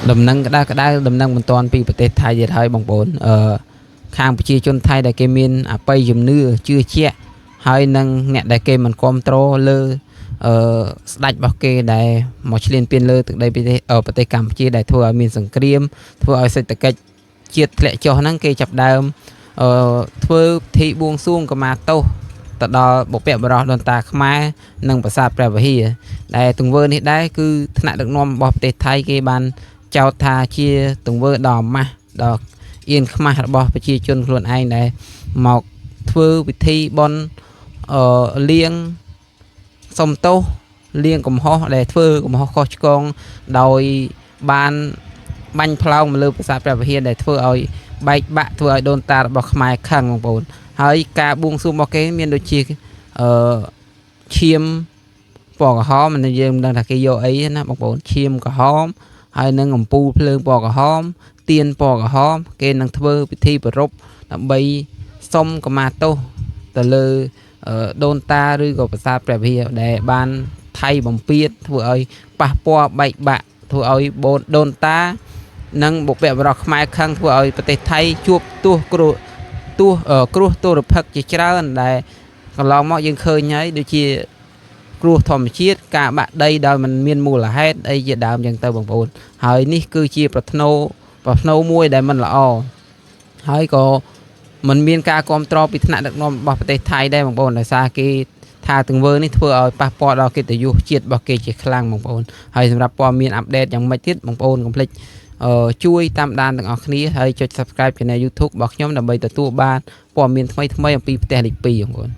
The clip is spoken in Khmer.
ដំណឹងក្តៅដំណឹងបន្ទាន់ពីប្រទេសថៃទៀតហើយបងប្អូនខាងប្រជាជនថៃដែលគេមានអបិយជំនឿជឿជាក់ហើយនឹងអ្នកដែលគេមិនគ្រប់គ្រងលើស្ដេចរបស់គេដែលមកឈ្លានពានលើទឹកដីប្រទេសកម្ពុជាដែលធ្វើឲ្យមានសង្គ្រាមធ្វើឲ្យសេដ្ឋកិច្ចជាតិធ្លាក់ចុះហ្នឹងគេចាប់ដើមធ្វើពិធីបួងសួងកម្មាទោសទៅដល់បុព្វបុរសដូនតាខ្មែរនិងប្រាសាទព្រះវិហារដែលទង្វើនេះដែរគឺថ្នាក់ដឹកនាំរបស់ប្រទេសថៃគេបានចោទថាជាទង្វើដ៏អាម៉ាស់ដ៏អៀនខ្មាស់របស់ប្រជាជនខ្លួនឯងដែលមកធ្វើពិធីបុណ្យលៀងសុំទោសលៀងកំហុសដែលធ្វើកំហុសខុសឆ្គងដោយបានបាញ់ផ្លោងមកលើប្រាសាទព្រះវិហារដែលធ្វើឲ្យបែកបាក់ធ្វើឲ្យដូនតារបស់ខ្មែរខឹងបងប្អូនហើយការបួងសួងរបស់គេមានដូចជាឈាមពណ៌ក្រហមមិនយើងមិនដឹងថាគេយកអីណាបងប្អូនឈាមក្រហមហើយនឹងអំពូលភ្លើងពណ៌ក្រហមទៀនពណ៌ក្រហមគេនឹងធ្វើពិធីប្ររពដើម្បីសុំកម្មាទោសទៅលើដូនតាឬក៏ប្រាសាទព្រះវិហារដែលបានថៃបំពេញធ្វើឲ្យប៉ះពាល់បែកបាក់ធ្វើឲ្យដូនតានិងបុព្វបុរសខ្មែរខឹងធ្វើឲ្យប្រទេសថៃជួបគ្រោះទោរភឹកជាច្រើនដែលកន្លងមកយើងឃើញហើយដូចជាគ្រោះធម្មជាតិការបាក់ដីដោយមិនមានមូលហេតុអីជាដើមចឹងទៅបងប្អូនហើយនេះគឺជាប្រផ្នូលមួយដែលមិនល្អហើយក៏มันមានការគ្រប់គ្រងពីថ្នាក់ដឹកនាំរបស់ប្រទេសថៃដែរបងប្អូនដោយសារគេថាទង្វើនេះធ្វើឲ្យប៉ះពាល់ដល់កិត្តិយសជាតិរបស់គេជាខ្លាំងបងប្អូនហើយសម្រាប់ព័ត៌មានអាប់ដេតយ៉ាងម៉េចទៀតបងប្អូនកុំភ្លេចជួយតាមដានទាំងអស់គ្នាហើយចុច Subscribe Channel YouTube របស់ខ្ញុំដើម្បីទទួលបានព័ត៌មានថ្មីៗអំពីផ្ទះលេខ2បងប្អូន